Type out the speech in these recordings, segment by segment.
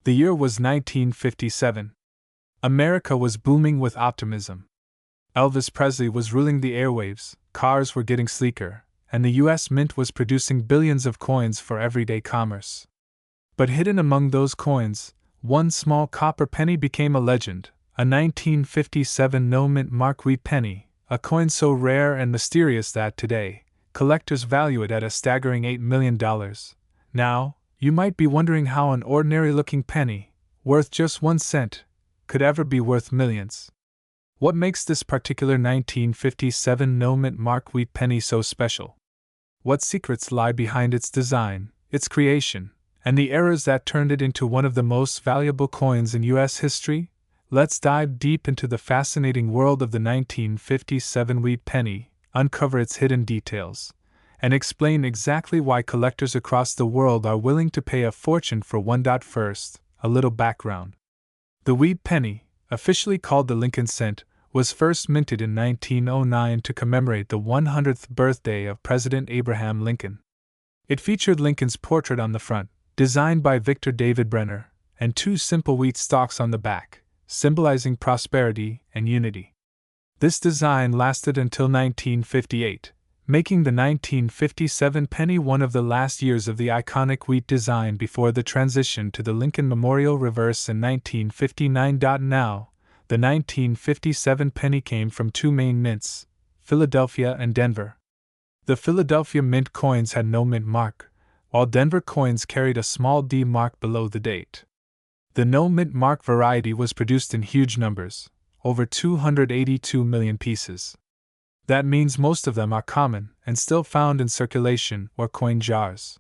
The year was 1957. America was booming with optimism. Elvis Presley was ruling the airwaves, cars were getting sleeker, and the U.S. Mint was producing billions of coins for everyday commerce. But hidden among those coins, one small copper penny became a legend, a 1957 no-mint Mark wheat penny, a coin so rare and mysterious that today, collectors value it at a staggering $8 million. Now, you might be wondering how an ordinary-looking penny, worth just 1 cent, could ever be worth millions. What makes this particular 1957 no-mint Mark wheat penny so special? What secrets lie behind its design, its creation, and the errors that turned it into one of the most valuable coins in U.S. history? Let's dive deep into the fascinating world of the 1957 wheat penny, uncover its hidden details, and explain exactly why collectors across the world are willing to pay a fortune for one. First, a little background. The wheat penny, officially called the Lincoln cent, was first minted in 1909 to commemorate the 100th birthday of President Abraham Lincoln. It featured Lincoln's portrait on the front, designed by Victor David Brenner, and 2 simple wheat stalks on the back, symbolizing prosperity and unity. This design lasted until 1958, making the 1957 penny one of the last years of the iconic wheat design before the transition to the Lincoln Memorial Reverse in 1959. Now, the 1957 penny came from 2 main mints, Philadelphia and Denver. The Philadelphia mint coins had no mint mark, while Denver coins carried a small D mark below the date. The no mint mark variety was produced in huge numbers, over 282 million pieces. That means most of them are common and still found in circulation or coin jars.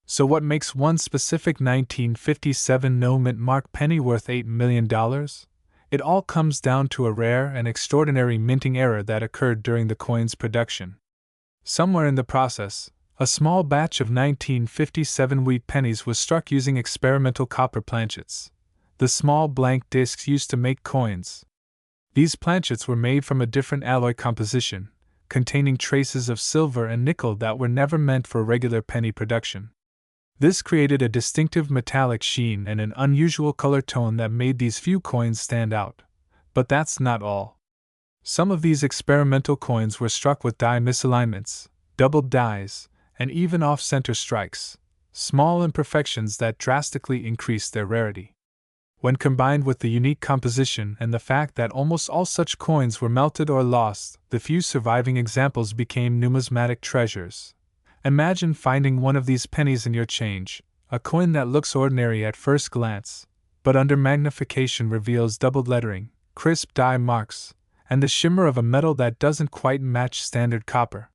So what makes one specific 1957 no mint mark penny worth $8 million? It all comes down to a rare and extraordinary minting error that occurred during the coin's production. Somewhere in the process, a small batch of 1957 wheat pennies was struck using experimental copper planchets, the small blank discs used to make coins. These planchets were made from a different alloy composition, containing traces of silver and nickel that were never meant for regular penny production. This created a distinctive metallic sheen and an unusual color tone that made these few coins stand out. But that's not all. Some of these experimental coins were struck with die misalignments, doubled dies, and even off-center strikes, small imperfections that drastically increased their rarity. When combined with the unique composition and the fact that almost all such coins were melted or lost, the few surviving examples became numismatic treasures. Imagine finding one of these pennies in your change, a coin that looks ordinary at first glance, but under magnification reveals doubled lettering, crisp die marks, and the shimmer of a metal that doesn't quite match standard copper.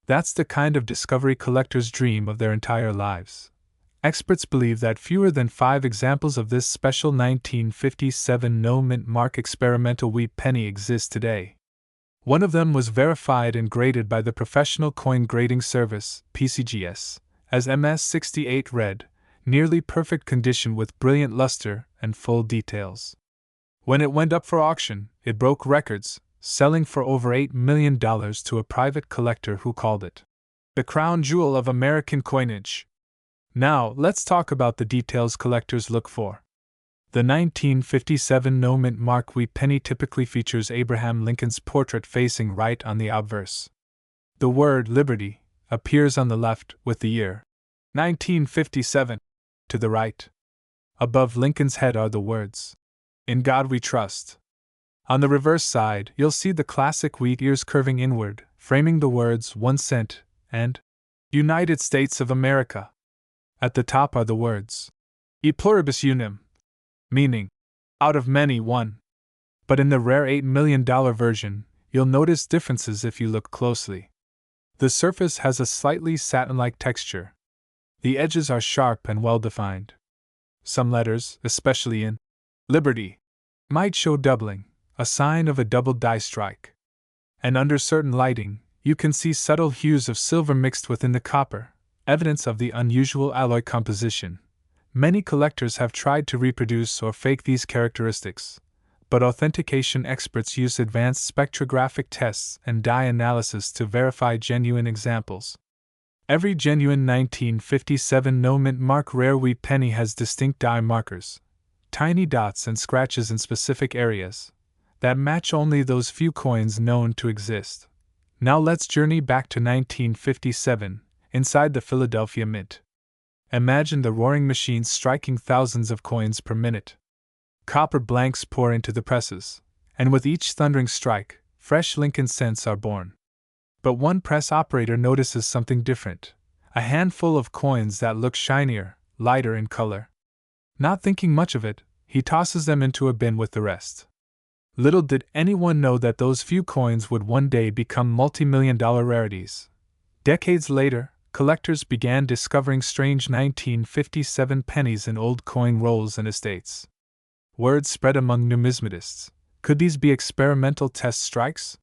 That's the kind of discovery collectors dream of their entire lives. Experts believe that fewer than 5 examples of this special 1957 no mint mark experimental wheat penny exist today. One of them was verified and graded by the Professional Coin Grading Service, PCGS, as MS68 red, nearly perfect condition with brilliant luster and full details. When it went up for auction, it broke records, selling for over $8 million to a private collector who called it the crown jewel of American coinage. Now, let's talk about the details collectors look for. The 1957 no mint mark wheat penny typically features Abraham Lincoln's portrait facing right on the obverse. The word Liberty appears on the left with the year 1957 to the right. Above Lincoln's head are the words, "In God We Trust." On the reverse side, you'll see the classic wheat ears curving inward, framing the words 1 cent and United States of America. At the top are the words, E pluribus unum, meaning, out of many, one. But in the rare $8 million version, you'll notice differences if you look closely. The surface has a slightly satin-like texture. The edges are sharp and well-defined. Some letters, especially in Liberty, might show doubling, a sign of a double die strike. And under certain lighting, you can see subtle hues of silver mixed within the copper, evidence of the unusual alloy composition. Many collectors have tried to reproduce or fake these characteristics, but authentication experts use advanced spectrographic tests and dye analysis to verify genuine examples. Every genuine 1957 no-mint mark rare wheat penny has distinct die markers, tiny dots and scratches in specific areas, that match only those few coins known to exist. Now let's journey back to 1957, inside the Philadelphia Mint. Imagine the roaring machine striking thousands of coins per minute. Copper blanks pour into the presses, and with each thundering strike, fresh Lincoln cents are born. But one press operator notices something different: a handful of coins that look shinier, lighter in color. Not thinking much of it, he tosses them into a bin with the rest. Little did anyone know that those few coins would one day become multi-million-dollar rarities. Decades later, collectors began discovering strange 1957 pennies in old coin rolls and estates. Word spread among numismatists. Could these be experimental test strikes?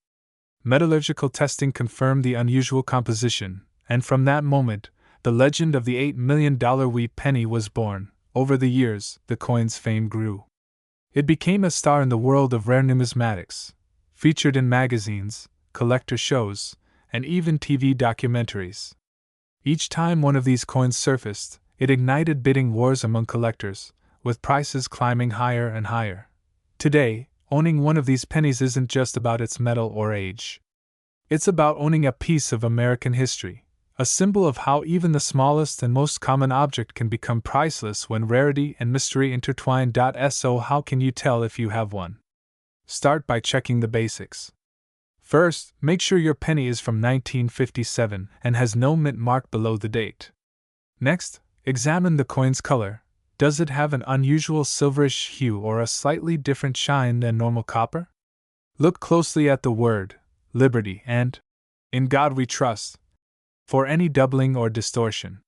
Metallurgical testing confirmed the unusual composition, and from that moment, the legend of the $8 million wheat penny was born. Over the years, the coin's fame grew. It became a star in the world of rare numismatics, featured in magazines, collector shows, and even TV documentaries. Each time one of these coins surfaced, it ignited bidding wars among collectors, with prices climbing higher and higher. Today, owning one of these pennies isn't just about its metal or age. It's about owning a piece of American history, a symbol of how even the smallest and most common object can become priceless when rarity and mystery intertwine. So how can you tell if you have one? Start by checking the basics. First, make sure your penny is from 1957 and has no mint mark below the date. Next, examine the coin's color. Does it have an unusual silverish hue or a slightly different shine than normal copper? Look closely at the word Liberty and In God We Trust for any doubling or distortion.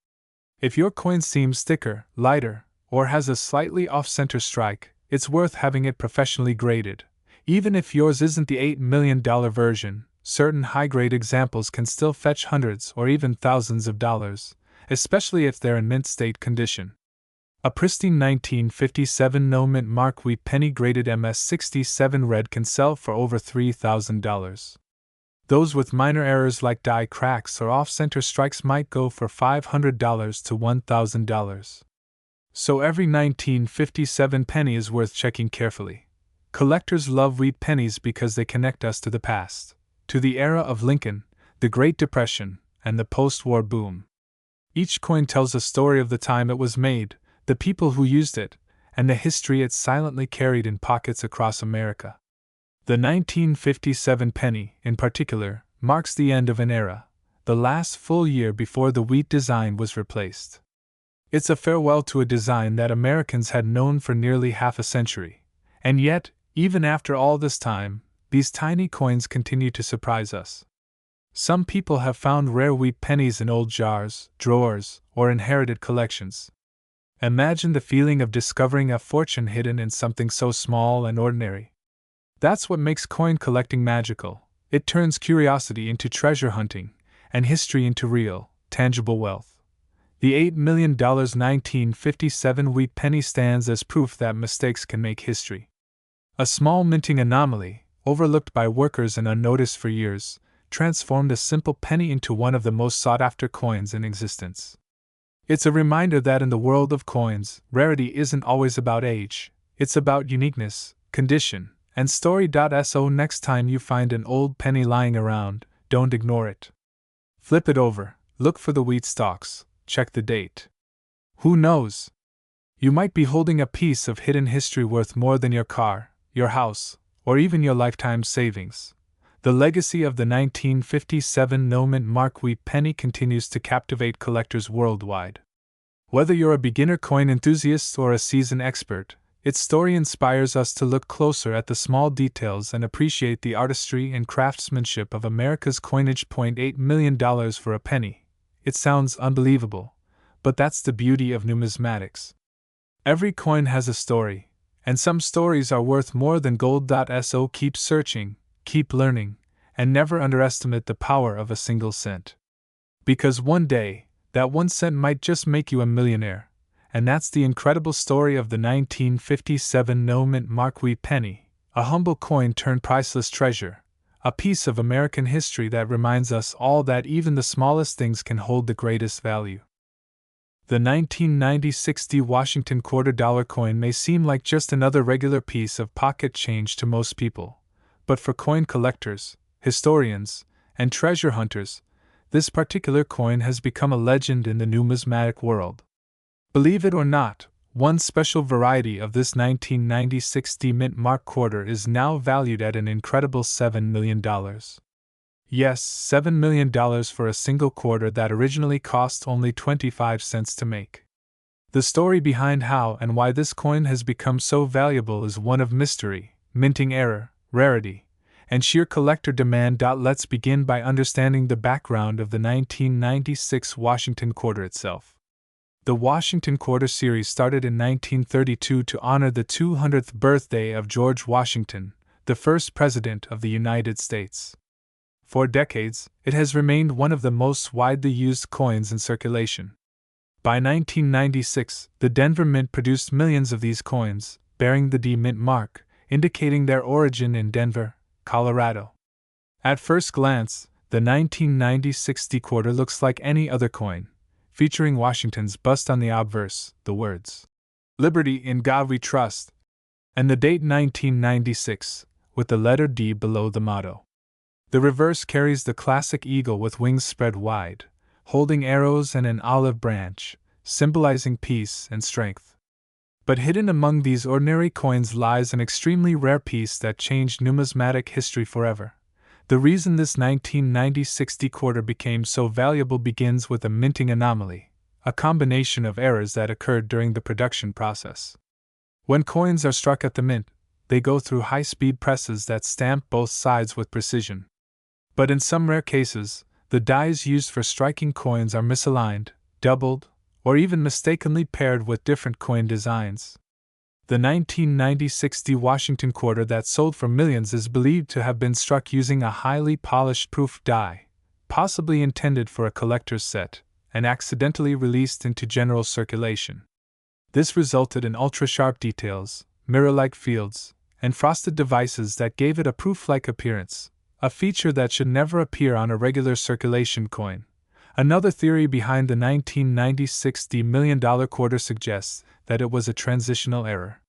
If your coin seems thicker, lighter, or has a slightly off-center strike, it's worth having it professionally graded. Even if yours isn't the $8 million version, certain high-grade examples can still fetch hundreds or even thousands of dollars, especially if they're in mint state condition. A pristine 1957 no-mint mark wheat penny graded MS67 red can sell for over $3,000. Those with minor errors like die cracks or off-center strikes might go for $500 to $1,000. So every 1957 penny is worth checking carefully. Collectors love wheat pennies because they connect us to the past, to the era of Lincoln, the Great Depression, and the post-war boom. Each coin tells a story of the time it was made, the people who used it, and the history it silently carried in pockets across America. The 1957 penny, in particular, marks the end of an era, the last full year before the wheat design was replaced. It's a farewell to a design that Americans had known for nearly half a century, and yet, even after all this time, these tiny coins continue to surprise us. Some people have found rare wheat pennies in old jars, drawers, or inherited collections. Imagine the feeling of discovering a fortune hidden in something so small and ordinary. That's what makes coin collecting magical. It turns curiosity into treasure hunting, and history into real, tangible wealth. The $8 million 1957 wheat penny stands as proof that mistakes can make history. A small minting anomaly, overlooked by workers and unnoticed for years, transformed a simple penny into one of the most sought-after coins in existence. It's a reminder that in the world of coins, rarity isn't always about age, it's about uniqueness, condition, and story. So next time you find an old penny lying around, don't ignore it. Flip it over, look for the wheat stalks, check the date. Who knows? You might be holding a piece of hidden history worth more than your car, your house, or even your lifetime savings. The legacy of the 1957 no-mint mark wheat penny continues to captivate collectors worldwide. Whether you're a beginner coin enthusiast or a seasoned expert, its story inspires us to look closer at the small details and appreciate the artistry and craftsmanship of America's coinage. $8 million for a penny. It sounds unbelievable, but that's the beauty of numismatics. Every coin has a story, and some stories are worth more than gold. So keep searching, keep learning, and never underestimate the power of a single cent. Because one day, that 1 cent might just make you a millionaire. And that's the incredible story of the 1957 no-mint mark wheat penny, a humble coin turned priceless treasure, a piece of American history that reminds us all that even the smallest things can hold the greatest value. The 1990 60 Washington $quarter coin may seem like just another regular piece of pocket change to most people, but for coin collectors, historians, and treasure hunters, this particular coin has become a legend in the numismatic world. Believe it or not, one special variety of this 1990 60 mint mark quarter is now valued at an incredible $7 million. Yes, $7 million for a single quarter that originally cost only 25 cents to make. The story behind how and why this coin has become so valuable is one of mystery, minting error, rarity, and sheer collector demand. Let's begin by understanding the background of the 1996 Washington quarter itself. The Washington Quarter series started in 1932 to honor the 200th birthday of George Washington, the first President of the United States. For decades, it has remained one of the most widely used coins in circulation. By 1996, the Denver Mint produced millions of these coins, bearing the D Mint mark, indicating their origin in Denver, Colorado. At first glance, the 1990 60 quarter looks like any other coin, featuring Washington's bust on the obverse, the words, "Liberty, in God We Trust," and the date 1996, with the letter D below the motto. The reverse carries the classic eagle with wings spread wide, holding arrows and an olive branch, symbolizing peace and strength. But hidden among these ordinary coins lies an extremely rare piece that changed numismatic history forever. The reason this 1990 60 quarter became so valuable begins with a minting anomaly, a combination of errors that occurred during the production process. When coins are struck at the mint, they go through high-speed presses that stamp both sides with precision. But in some rare cases, the dies used for striking coins are misaligned, doubled, or even mistakenly paired with different coin designs. The 1990 60 Washington quarter that sold for millions is believed to have been struck using a highly polished proof die, possibly intended for a collector's set, and accidentally released into general circulation. This resulted in ultra-sharp details, mirror-like fields, and frosted devices that gave it a proof-like appearance, a feature that should never appear on a regular circulation coin. Another theory behind the 1990 $60 million quarter suggests that it was a transitional error.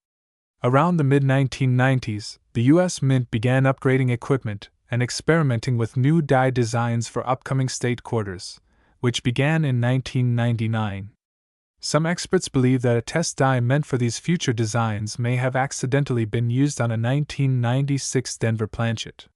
Around the mid-1990s, the U.S. Mint began upgrading equipment and experimenting with new die designs for upcoming state quarters, which began in 1999. Some experts believe that a test die meant for these future designs may have accidentally been used on a 1996 Denver planchet.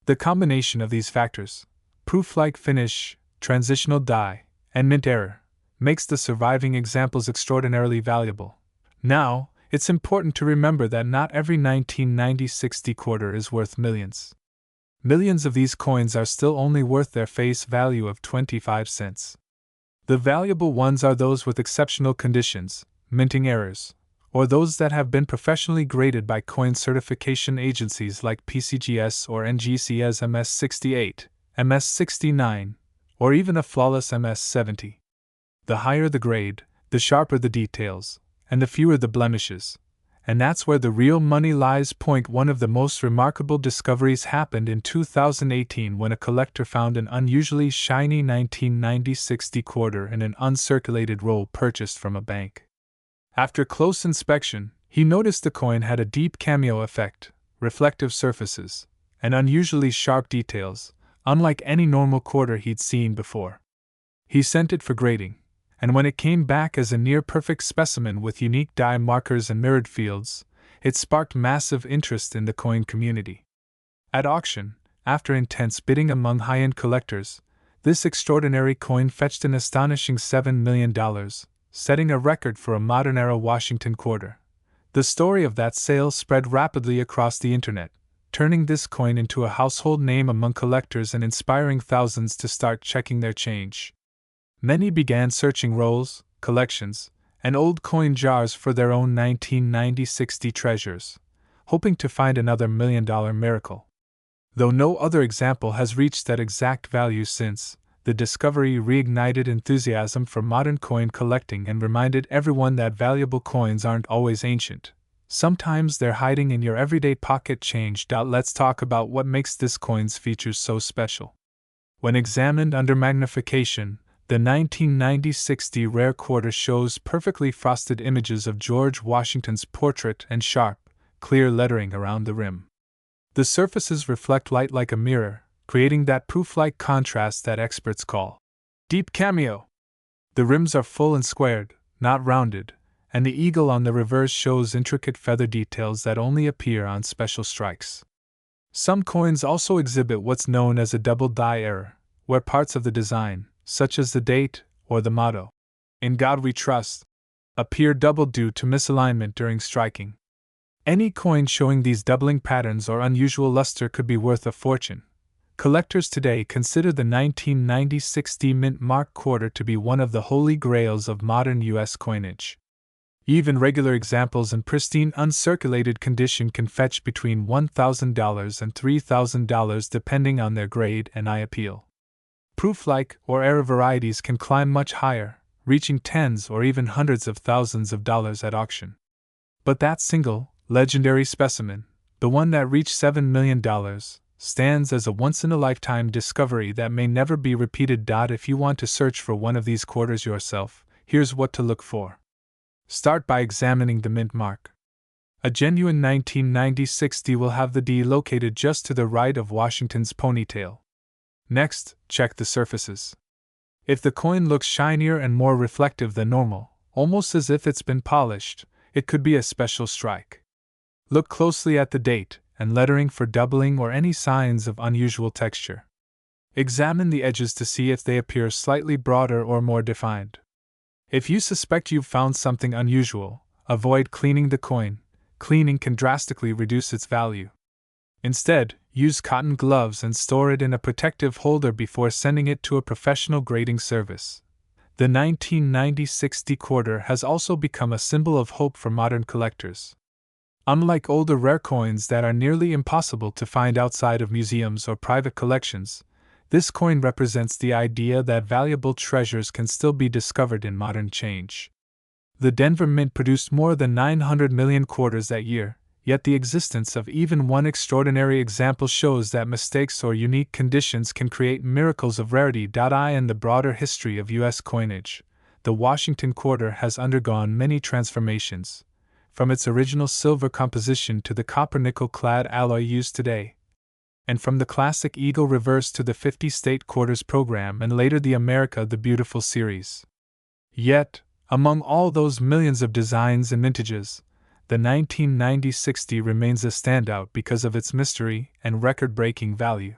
The combination of these factors, proof-like finish, transitional die, and mint error, makes the surviving examples extraordinarily valuable. Now, it's important to remember that not every 1990 60 quarter is worth millions. Millions of these coins are still only worth their face value of 25 cents. The valuable ones are those with exceptional conditions, minting errors, or those that have been professionally graded by coin certification agencies like PCGS or NGCS MS68, MS69, or even a flawless MS70. The higher the grade, the sharper the details, and the fewer the blemishes. And that's where the real money lies. One of the most remarkable discoveries happened in 2018 when a collector found an unusually shiny 1990 60 quarter in an uncirculated roll purchased from a bank. After close inspection, he noticed the coin had a deep cameo effect, reflective surfaces, and unusually sharp details, unlike any normal quarter he'd seen before. He sent it for grading, and when it came back as a near-perfect specimen with unique die markers and mirrored fields, it sparked massive interest in the coin community. At auction, after intense bidding among high-end collectors, this extraordinary coin fetched an astonishing $7 million, setting a record for a modern-era Washington quarter. The story of that sale spread rapidly across the internet, turning this coin into a household name among collectors and inspiring thousands to start checking their change. Many began searching rolls, collections, and old coin jars for their own 1990 60 treasures, hoping to find another million-dollar miracle. Though no other example has reached that exact value since, the discovery reignited enthusiasm for modern coin collecting and reminded everyone that valuable coins aren't always ancient, Sometimes they're hiding in your everyday pocket change. Let's talk about what makes this coin's features so special. When examined under magnification, the 1990-60 rare quarter shows perfectly frosted images of George Washington's portrait and sharp, clear lettering around the rim. The surfaces reflect light like a mirror, creating that proof-like contrast that experts call deep cameo. The rims are full and squared, not rounded, and the eagle on the reverse shows intricate feather details that only appear on special strikes. Some coins also exhibit what's known as a double die error, where parts of the design, such as the date or the motto, "In God We Trust," appear doubled due to misalignment during striking. Any coin showing these doubling patterns or unusual luster could be worth a fortune. Collectors today consider the 1990-60 mint mark quarter to be one of the holy grails of modern U.S. coinage. Even regular examples in pristine uncirculated condition can fetch between $1,000 and $3,000 depending on their grade and eye appeal. Proof-like or error varieties can climb much higher, reaching tens or even hundreds of thousands of dollars at auction. But that single, legendary specimen, the one that reached $7 million, stands as a once-in-a-lifetime discovery that may never be repeated. If you want to search for one of these quarters yourself, here's what to look for. Start by examining the mint mark. A genuine 1990-60 will have the D located just to the right of Washington's ponytail. Next, check the surfaces. If the coin looks shinier and more reflective than normal, almost as if it's been polished, it could be a special strike. Look closely at the date and lettering for doubling or any signs of unusual texture. Examine the edges to see if they appear slightly broader or more defined. If you suspect you've found something unusual, avoid cleaning the coin. Cleaning can drastically reduce its value. Instead, use cotton gloves and store it in a protective holder before sending it to a professional grading service. The 1990-60 quarter has also become a symbol of hope for modern collectors. Unlike older rare coins that are nearly impossible to find outside of museums or private collections, this coin represents the idea that valuable treasures can still be discovered in modern change. The Denver Mint produced more than 900 million quarters that year, yet the existence of even one extraordinary example shows that mistakes or unique conditions can create miracles of rarity. In the broader history of U.S. coinage, the Washington quarter has undergone many transformations, from its original silver composition to the copper-nickel-clad alloy used today, and from the classic eagle reverse to the 50-state quarters program and later the America the Beautiful series. Yet, among all those millions of designs and mintages, the 1990-60 remains a standout because of its mystery and record-breaking value.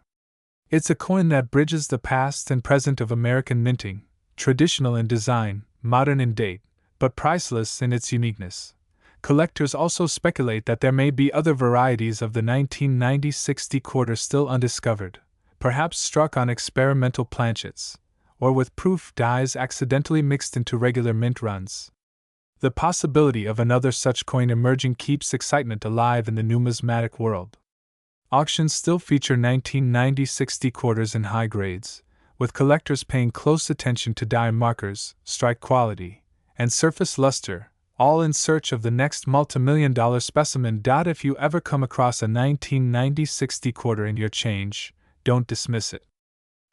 It's a coin that bridges the past and present of American minting, traditional in design, modern in date, but priceless in its uniqueness. Collectors also speculate that there may be other varieties of the 1990-60 quarter still undiscovered, perhaps struck on experimental planchets, or with proof dies accidentally mixed into regular mint runs. The possibility of another such coin emerging keeps excitement alive in the numismatic world. Auctions still feature 1990-60 quarters in high grades, with collectors paying close attention to die markers, strike quality, and surface luster, all in search of the next multimillion-dollar specimen. If you ever come across a 1990-60 quarter in your change, don't dismiss it.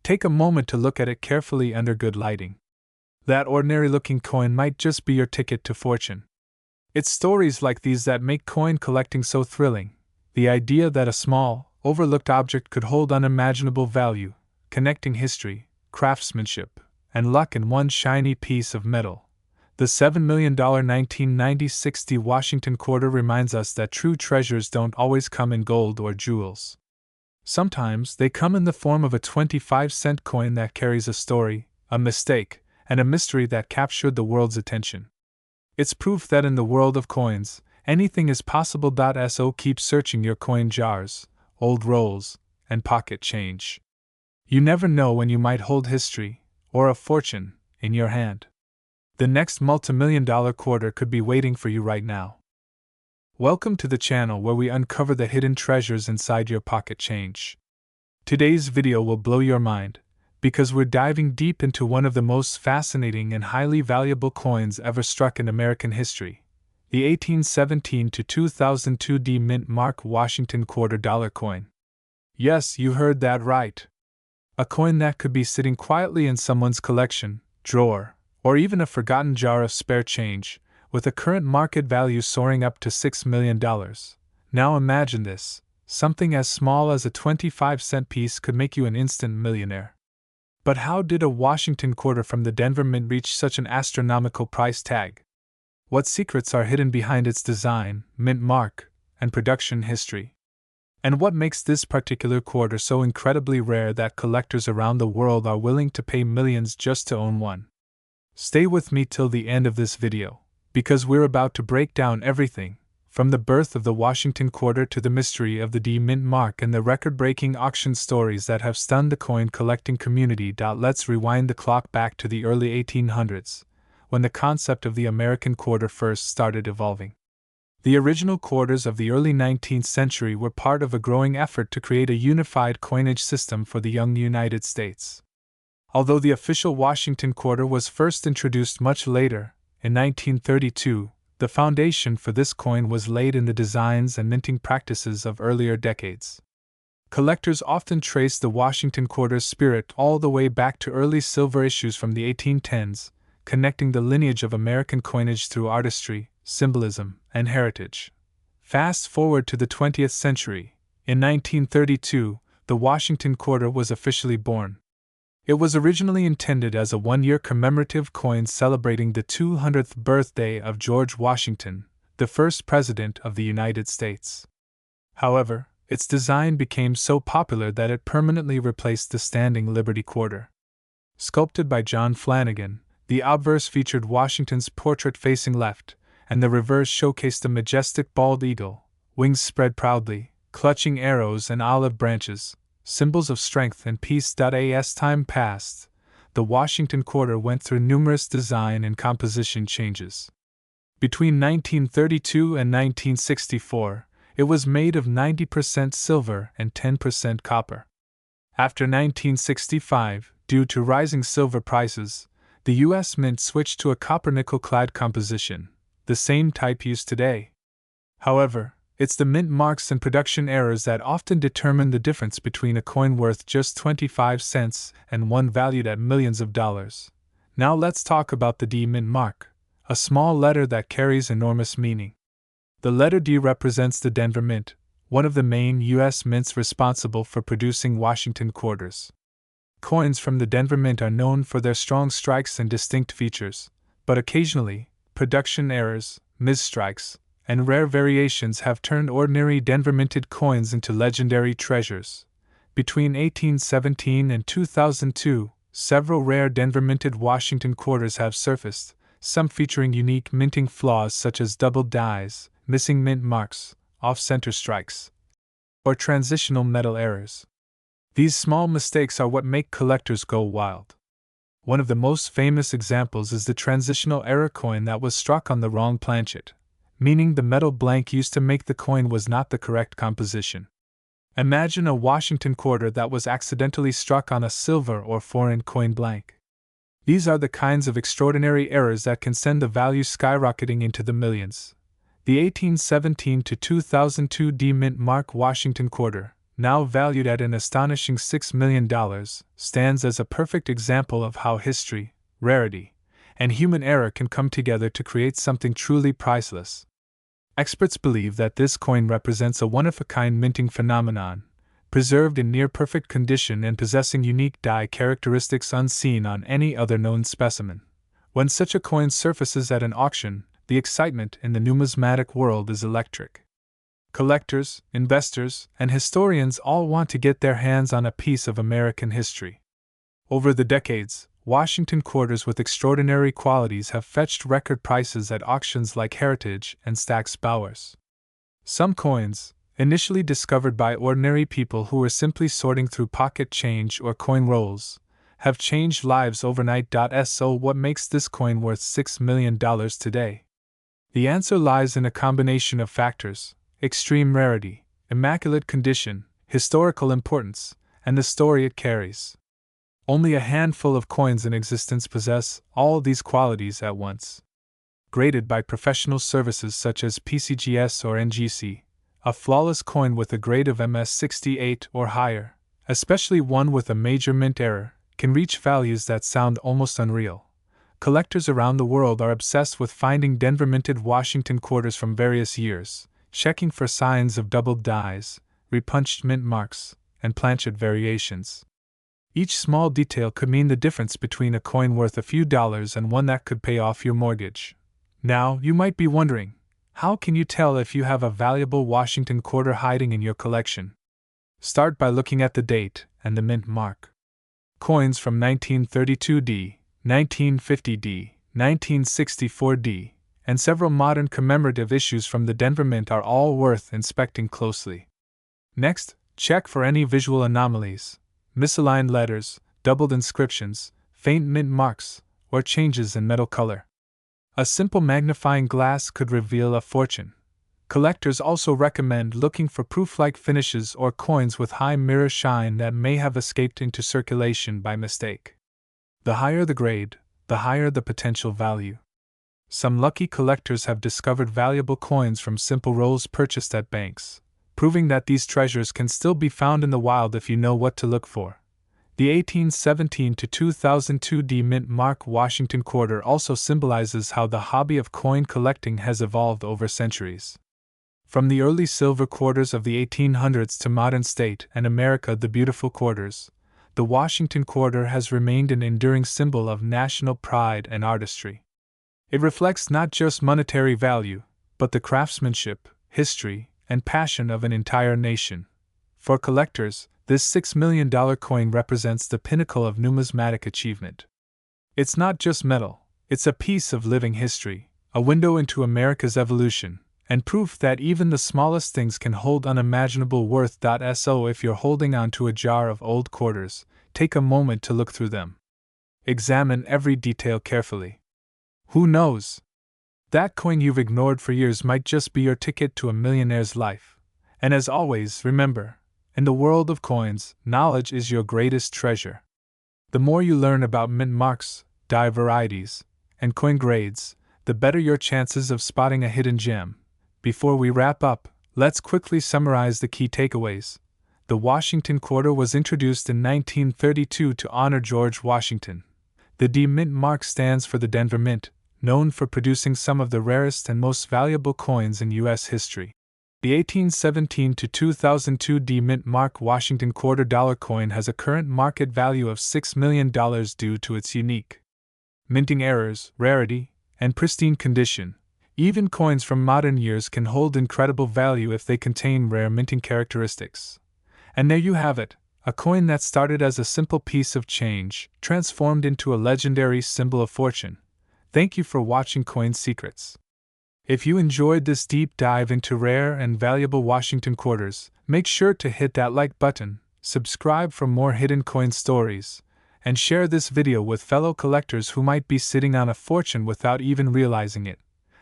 Take a moment to look at it carefully under good lighting. That ordinary-looking coin might just be your ticket to fortune. It's stories like these that make coin collecting so thrilling. The idea that a small, overlooked object could hold unimaginable value, connecting history, craftsmanship, and luck in one shiny piece of metal. The $7 million 1990-60 Washington quarter reminds us that true treasures don't always come in gold or jewels. Sometimes they come in the form of a 25-cent coin that carries a story, a mistake, and a mystery that captured the world's attention. It's proof that in the world of coins, anything is possible. So keep searching your coin jars, old rolls, and pocket change. You never know when you might hold history, or a fortune, in your hand. The next multimillion-dollar quarter could be waiting for you right now. Welcome to the channel where we uncover the hidden treasures inside your pocket change. Today's video will blow your mind, because we're diving deep into one of the most fascinating and highly valuable coins ever struck in American history, The 1817 to 2002 D Mint Mark Washington $quarter coin. Yes, you heard that right. A coin that could be sitting quietly in someone's collection, drawer, or even a forgotten jar of spare change, with a current market value soaring up to $6 million. Now imagine this: something as small as a 25-cent piece could make you an instant millionaire. But how did a Washington quarter from the Denver Mint reach such an astronomical price tag? What secrets are hidden behind its design, mint mark, and production history? And what makes this particular quarter so incredibly rare that collectors around the world are willing to pay millions just to own one? Stay with me till the end of this video, because we're about to break down everything, from the birth of the Washington quarter to the mystery of the D Mint mark and the record-breaking auction stories that have stunned the coin collecting community. Let's rewind the clock back to the early 1800s, when the concept of the American quarter first started evolving. The original quarters of the early 19th century were part of a growing effort to create a unified coinage system for the young United States. Although the official Washington quarter was first introduced much later, in 1932, the foundation for this coin was laid in the designs and minting practices of earlier decades. Collectors often trace the Washington quarter's spirit all the way back to early silver issues from the 1810s, connecting the lineage of American coinage through artistry, symbolism, and heritage. Fast forward to the 20th century. In 1932, the Washington quarter was officially born. It was originally intended as a one-year commemorative coin celebrating the 200th birthday of George Washington, the first president of the United States. However, its design became so popular that it permanently replaced the standing Liberty quarter. Sculpted by John Flanagan, the obverse featured Washington's portrait facing left, and the reverse showcased a majestic bald eagle, wings spread proudly, clutching arrows and olive branches, symbols of strength and peace. As time passed, the Washington quarter went through numerous design and composition changes. Between 1932 and 1964, it was made of 90% silver and 10% copper. After 1965, due to rising silver prices, the U.S. Mint switched to a copper-nickel-clad composition, the same type used today. However, it's the mint marks and production errors that often determine the difference between a coin worth just 25 cents and one valued at millions of dollars. Now let's talk about the D Mint mark, a small letter that carries enormous meaning. The letter D represents the Denver Mint, one of the main U.S. mints responsible for producing Washington quarters. Coins from the Denver Mint are known for their strong strikes and distinct features, but occasionally, production errors, misstrikes, and rare variations have turned ordinary Denver minted coins into legendary treasures. Between 1817 and 2002, several rare Denver minted Washington quarters have surfaced, some featuring unique minting flaws such as double dies, missing mint marks, off-center strikes, or transitional metal errors. These small mistakes are what make collectors go wild. One of the most famous examples is the transitional error coin that was struck on the wrong planchet, meaning the metal blank used to make the coin was not the correct composition. Imagine a Washington quarter that was accidentally struck on a silver or foreign coin blank. These are the kinds of extraordinary errors that can send the value skyrocketing into the millions. The 1817 to 2002 D Mint mark Washington quarter, now valued at an astonishing $6 million, stands as a perfect example of how history, rarity, and human error can come together to create something truly priceless. Experts believe that this coin represents a one-of-a-kind minting phenomenon, preserved in near-perfect condition and possessing unique die characteristics unseen on any other known specimen. When such a coin surfaces at an auction, the excitement in the numismatic world is electric. Collectors, investors, and historians all want to get their hands on a piece of American history. Over the decades, Washington quarters with extraordinary qualities have fetched record prices at auctions like Heritage and Stack's Bowers. Some coins, initially discovered by ordinary people who were simply sorting through pocket change or coin rolls, have changed lives overnight. So what makes this coin worth $6 million today? The answer lies in a combination of factors: extreme rarity, immaculate condition, historical importance, and the story it carries. Only a handful of coins in existence possess all these qualities at once. graded by professional services such as PCGS or NGC, a flawless coin with a grade of MS68 or higher, especially one with a major mint error, can reach values that sound almost unreal. Collectors around the world are obsessed with finding Denver minted Washington quarters from various years, checking for signs of doubled dies, repunched mint marks, and planchet variations. Each small detail could mean the difference between a coin worth a few dollars and one that could pay off your mortgage. Now, you might be wondering, how can you tell if you have a valuable Washington quarter hiding in your collection? Start by looking at the date and the mint mark. Coins from 1932D, 1950D, 1964D, and several modern commemorative issues from the Denver Mint are all worth inspecting closely. Next, check for any visual anomalies, misaligned letters, doubled inscriptions, faint mint marks, or changes in metal color. A simple magnifying glass could reveal a fortune. Collectors also recommend looking for proof-like finishes or coins with high mirror shine that may have escaped into circulation by mistake. The higher the grade, the higher the potential value. Some lucky collectors have discovered valuable coins from simple rolls purchased at banks, proving that these treasures can still be found in the wild if you know what to look for. The 1817 to 2002 D mint mark Washington quarter also symbolizes how the hobby of coin collecting has evolved over centuries. From the early silver quarters of the 1800s to modern state and America the beautiful quarters, the Washington quarter has remained an enduring symbol of national pride and artistry. It reflects not just monetary value, but the craftsmanship, history, and passion of an entire nation. For collectors, this $6 million coin represents the pinnacle of numismatic achievement. It's not just metal, it's a piece of living history, a window into America's evolution, and proof that even the smallest things can hold unimaginable worth. So if you're holding on to a jar of old quarters, take a moment to look through them. Examine every detail carefully. Who knows? That coin you've ignored for years might just be your ticket to a millionaire's life. And as always, remember, in the world of coins, knowledge is your greatest treasure. The more you learn about mint marks, die varieties, and coin grades, the better your chances of spotting a hidden gem. Before we wrap up, let's quickly summarize the key takeaways. The Washington quarter was introduced in 1932 to honor George Washington. The D mint mark stands for the Denver Mint, known for producing some of the rarest and most valuable coins in U.S. history. The 1817 to 2002 D mint mark Washington quarter dollar coin has a current market value of $6 million due to its unique minting errors, rarity, and pristine condition. Even coins from modern years can hold incredible value if they contain rare minting characteristics. And there you have it, a coin that started as a simple piece of change, transformed into a legendary symbol of fortune. Thank you for watching Coin Secrets. If you enjoyed this deep dive into rare and valuable Washington quarters, make sure to hit that like button, subscribe for more hidden coin stories, and share this video with fellow collectors who might be sitting on a fortune without even realizing it.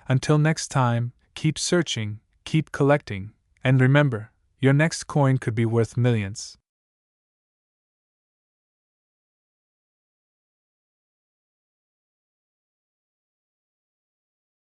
Until next time, keep searching, keep collecting, and remember, your next coin could be worth millions.